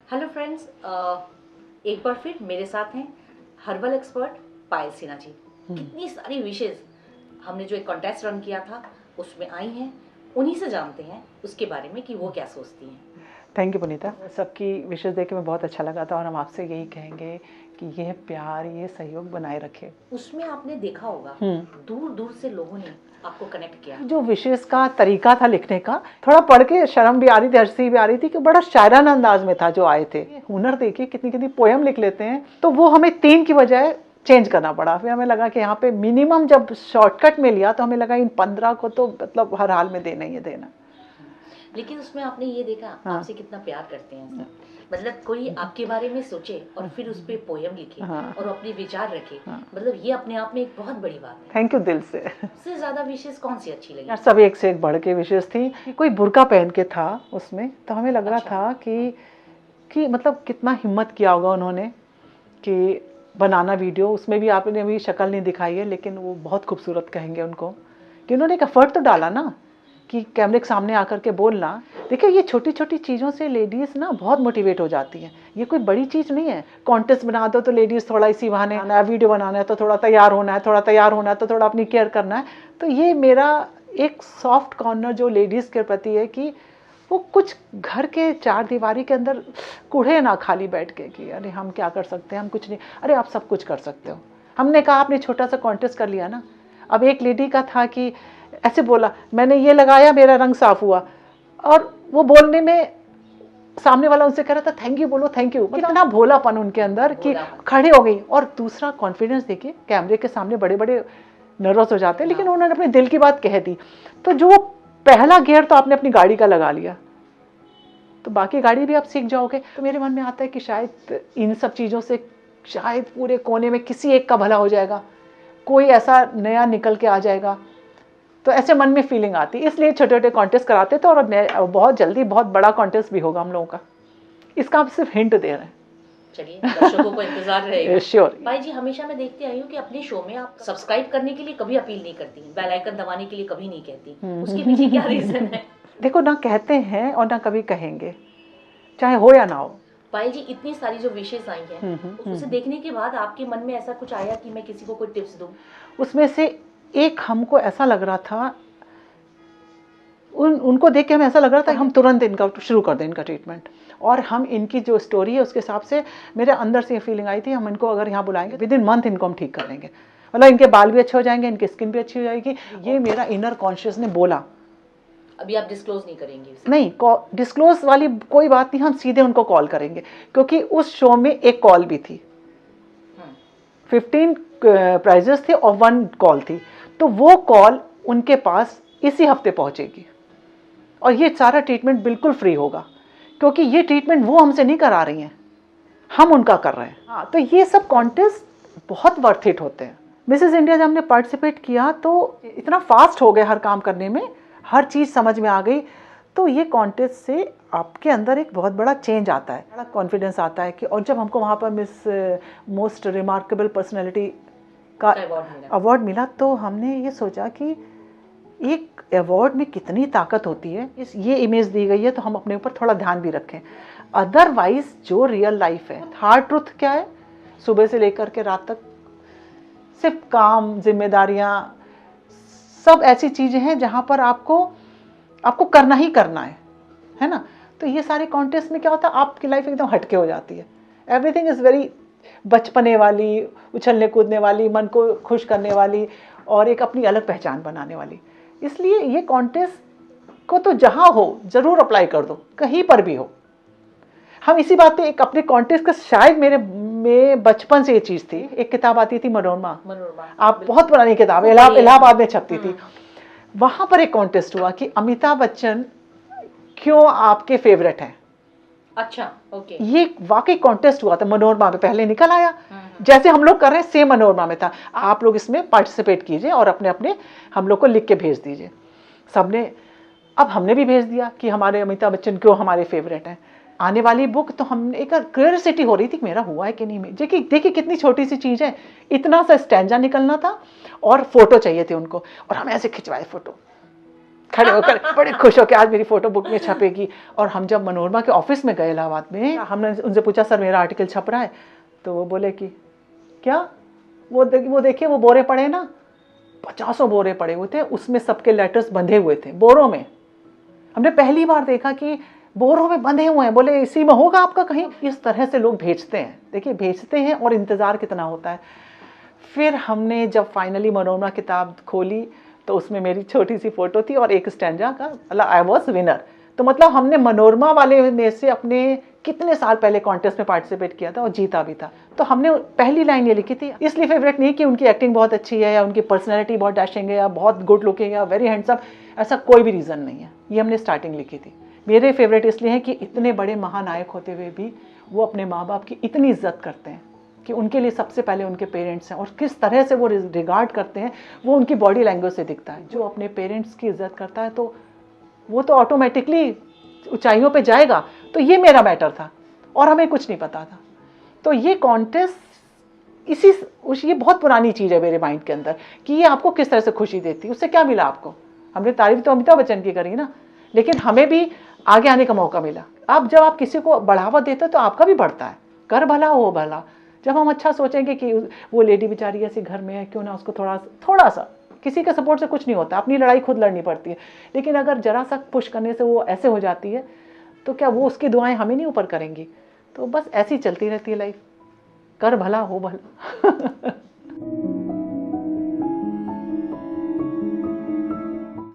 Hello friends, एक बार फिर मेरे साथ हैं हर्बल एक्सपर्ट पायल सिन्हा जी। कितनी सारी विशेष हमने जो एक कॉन्टेस्ट रन किया था उसमें आई हैं, उन्हीं से जानते हैं उसके बारे में कि वो क्या सोचती हैं। थैंक यू पुनीता। सबकी विशेष देख के मैं बहुत अच्छा लगा था और हम आपसे यही कहेंगे कि यह प्यार, ये सहयोग बनाए रखे। उसमें आपने देखा होगा दूर दूर से लोगों ने आपको कनेक्ट किया। जो विशेष का तरीका था लिखने का, थोड़ा पढ़ के शर्म भी आ रही थी, हंसी भी आ रही थी कि बड़ा शायराना अंदाज में था जो आए थे। हुनर देखिए, कितनी कितनी पोयम लिख लेते हैं, तो वो हमें 3 की बजाय चेंज करना पड़ा। फिर हमें लगा कि यहाँ पे मिनिमम जब शॉर्टकट में लिया तो हमें लगा इन 15 को तो मतलब हर हाल में देना ही है देना। लेकिन उसमें आपने ये देखा आपसे कितना प्यार करते हैं सब। मतलब कोई आपके बारे में सोचे और फिर उस पे पोयम लिखे और अपने विचार रखे, मतलब ये अपने आप में एक बहुत बड़ी बात है। थैंक यू दिल से। सबसे ज्यादा विशेष कौन सी अच्छी लगी? यार सब एक से एक बढ़ के विशेष थी। कोई बुर्का पहन के था उसमें, तो हमें लग रहा था कि मतलब कितना हिम्मत किया होगा उन्होंने कि बनाना वीडियो। उसमें भी आपने अभी शक्ल नहीं दिखाई है, लेकिन वो बहुत खूबसूरत कहेंगे उनको कि उन्होंने एक एफर्ट तो डाला ना कि कैमरे के सामने आकर के बोलना। देखिए, ये छोटी छोटी चीज़ों से लेडीज़ ना बहुत मोटिवेट हो जाती हैं। ये कोई बड़ी चीज़ नहीं है। कॉन्टेस्ट बना दो तो लेडीज़ थोड़ा इसी बहाने आना है, वीडियो बनाना है तो थोड़ा तैयार होना है, थोड़ा तैयार होना है तो थोड़ा अपनी केयर करना है। तो ये मेरा एक सॉफ्ट कॉर्नर जो लेडीज़ के प्रति है कि वो कुछ घर के 4 दीवारी के अंदर कूढ़े ना खाली बैठ के कि अरे हम क्या कर सकते हैं, हम कुछ नहीं। अरे आप सब कुछ कर सकते हो। हमने कहा आपने छोटा सा कॉन्टेस्ट कर लिया ना। अब एक लेडी का था कि ऐसे बोला, मैंने ये लगाया मेरा रंग साफ हुआ, और वो बोलने में सामने वाला उनसे कह रहा था थैंक यू बोलो थैंक यू। कितना भोलापन उनके अंदर कि खड़े हो गई। और दूसरा कॉन्फिडेंस देखिए, कैमरे के सामने बड़े बड़े नर्वस हो जाते हैं, लेकिन उन्होंने अपने दिल की बात कह दी। तो जो पहला गियर तो आपने अपनी गाड़ी का लगा लिया, तो बाकी गाड़ी भी आप सीख जाओगे। तो मेरे मन में आता है कि शायद इन सब चीज़ों से शायद पूरे कोने में किसी एक का भला हो जाएगा, कोई ऐसा नया निकल के आ जाएगा। तो ऐसे मन में फीलिंग आती, इसलिए छोटे छोटे कॉन्टेस्ट कराते थे। और बहुत जल्दी बहुत बड़ा कॉन्टेस्ट भी होगा हम लोगों का। इसका आप सिर्फ हिंट दे रहे हैं। चलिए, दर्शकों को इंतजार रहेगा। श्योर। भाई जी, हमेशा मैं देखती आई हूँ कि अपने शो में आप सब्सक्राइब करने के लिए कभी अपील नहीं करती, बेल आइकन दबाने के लिए कभी नहीं कहती, उसके पीछे क्या रीजन है? देखो, ना कहते हैं और ना कभी कहेंगे, चाहे हो या ना हो। पायल जी, इतनी सारी जो विशेष आई हैं, उसे देखने के बाद आपके मन में ऐसा कुछ आया कि मैं किसी को कोई टिप्स दूं? उसमें से एक हमको ऐसा लग रहा था, उनको देख के हमें ऐसा लग रहा था कि हम तुरंत इनका शुरू कर दें इनका ट्रीटमेंट। और हम इनकी जो स्टोरी है उसके हिसाब से मेरे अंदर से ये फीलिंग आई थी, हम इनको अगर यहाँ बुलाएंगे विद इन मंथ इनको हम ठीक कर देंगे। मतलब इनके बाल भी अच्छे हो जाएंगे, इनकी स्किन भी अच्छी हो जाएगी। ये मेरा इनर कॉन्शियस ने बोला। अभी आप डिस्क्लोज नहीं करेंगे उसे? नहीं, डिस्क्लोज वाली कोई बात नहीं, हम सीधे उनको कॉल करेंगे, क्योंकि उस शो में एक कॉल भी थी। 15 प्राइजेस थे और 1 कॉल थी। तो वो कॉल उनके पास इसी हफ्ते पहुंचेगी और ये सारा ट्रीटमेंट बिल्कुल फ्री होगा, क्योंकि ये ट्रीटमेंट वो हमसे नहीं करा रही हैं, हम उनका कर रहे हैं। हाँ, तो ये सब कॉन्टेस्ट बहुत वर्थ इट होते हैं। मिसेस इंडिया जब हमने पार्टिसिपेट किया तो इतना फास्ट हो गए हर काम करने में, हर चीज़ समझ में आ गई। तो ये कॉन्टेस्ट से आपके अंदर एक बहुत बड़ा चेंज आता है, बड़ा कॉन्फिडेंस आता है कि। और जब हमको वहाँ पर मिस मोस्ट रिमार्केबल पर्सनैलिटी का अवार्ड मिला, तो हमने ये सोचा कि एक अवार्ड में कितनी ताकत होती है। ये इमेज दी गई है तो हम अपने ऊपर थोड़ा ध्यान भी रखें। अदरवाइज जो रियल लाइफ है, हार्ड ट्रुथ क्या है, सुबह से लेकर के रात तक सिर्फ काम, जिम्मेदारियां, सब ऐसी चीज़ें हैं जहाँ पर आपको करना ही करना है ना। तो ये सारे कॉन्टेस्ट में क्या होता है, आपकी लाइफ एकदम हटके हो जाती है। एवरीथिंग इज़ वेरी बचपने वाली, उछलने कूदने वाली, मन को खुश करने वाली और एक अपनी अलग पहचान बनाने वाली। इसलिए ये कॉन्टेस्ट को तो जहाँ हो ज़रूर अप्लाई कर दो, कहीं पर भी हो। हम इसी बात पे एक अपने कॉन्टेस्ट का, शायद मेरे में बचपन से ये चीज़ थी। एक किताब आती थी मनोरमा, आप बहुत पुरानी किताब है, इलाहाबाद में छपती थी। वहाँ पर एक कॉन्टेस्ट हुआ कि अमिताभ बच्चन क्यों आपके फेवरेट हैं। अच्छा, ओके। ये वाकई कॉन्टेस्ट हुआ था मनोरमा में, पहले निकल आया। जैसे हम लोग कर रहे हैं सेम मनोरमा में था। आप लोग इसमें पार्टिसिपेट कीजिए और अपने अपने हम लोग को लिख के भेज दीजिए। सबने, अब हमने भी भेज दिया कि हमारे अमिताभ बच्चन क्यों हमारे फेवरेट हैं। आने वाली बुक तो हमने एक क्यूरियोसिटी हो रही थी मेरा हुआ है कि नहीं। देखिए कितनी छोटी सी चीज़ है, इतना सा स्टैंजा निकलना था और फोटो चाहिए थे उनको, और हम ऐसे खिंचवाए फोटो, खड़े होकर बड़े खुश होकर आज मेरी फोटो बुक में छपेगी। और हम जब मनोरमा के ऑफिस में गए इलाहाबाद में, हमने उनसे पूछा सर मेरा आर्टिकल छप रहा है, तो वो बोले कि क्या, वो देखिए वो बोरे पड़े ना, 50 बोरे पड़े हुए थे, उसमें सबके लेटर्स बंधे हुए थे बोरों में। हमने पहली बार देखा कि बोरों में बंधे हुए हैं। बोले इसी में होगा आपका कहीं। इस तरह से लोग भेजते हैं, देखिए भेजते हैं और इंतज़ार कितना होता है। फिर हमने जब फाइनली मनोरमा किताब खोली तो उसमें मेरी छोटी सी फोटो थी और एक स्टैंजा का, मतलब आई वॉज विनर। तो मतलब हमने मनोरमा वाले में से अपने कितने साल पहले कॉन्टेस्ट में पार्टिसिपेट किया था और जीता भी था। तो हमने पहली लाइन ये लिखी थी, इसलिए फेवरेट नहीं कि उनकी एक्टिंग बहुत अच्छी है या उनकी पर्सनैलिटी बहुत डैशिंग है या बहुत गुड लुकिंग या वेरी हैंडसम, ऐसा कोई भी रीज़न नहीं है। ये हमने स्टार्टिंग लिखी थी। मेरे फेवरेट इसलिए हैं कि इतने बड़े महानायक होते हुए भी वो अपने माँ बाप की इतनी इज्जत करते हैं कि उनके लिए सबसे पहले उनके पेरेंट्स हैं, और किस तरह से वो रिगार्ड करते हैं वो उनकी बॉडी लैंग्वेज से दिखता है। जो अपने पेरेंट्स की इज्जत करता है तो वो तो ऑटोमेटिकली ऊंचाइयों पे जाएगा। तो ये मेरा मैटर था और हमें कुछ नहीं पता था। तो ये कॉन्टेस्ट ये बहुत पुरानी चीज़ है मेरे माइंड के अंदर कि ये आपको किस तरह से खुशी देती है, उससे क्या मिला आपको। हमने तारीफ तो अमिताभ बच्चन की करी ना, लेकिन हमें भी आगे आने का मौका मिला। अब जब आप किसी को बढ़ावा देते हो तो आपका भी बढ़ता है, कर भला हो भला। जब हम अच्छा सोचेंगे कि वो लेडी बेचारी ऐसे घर में है, क्यों ना उसको थोड़ा सा, किसी के सपोर्ट से कुछ नहीं होता, अपनी लड़ाई खुद लड़नी पड़ती है। लेकिन अगर जरा सा पुश करने से वो ऐसे हो जाती है तो क्या वो उसकी दुआएं हमें नहीं ऊपर करेंगी। तो बस ऐसी चलती रहती है लाइफ, कर भला हो भला।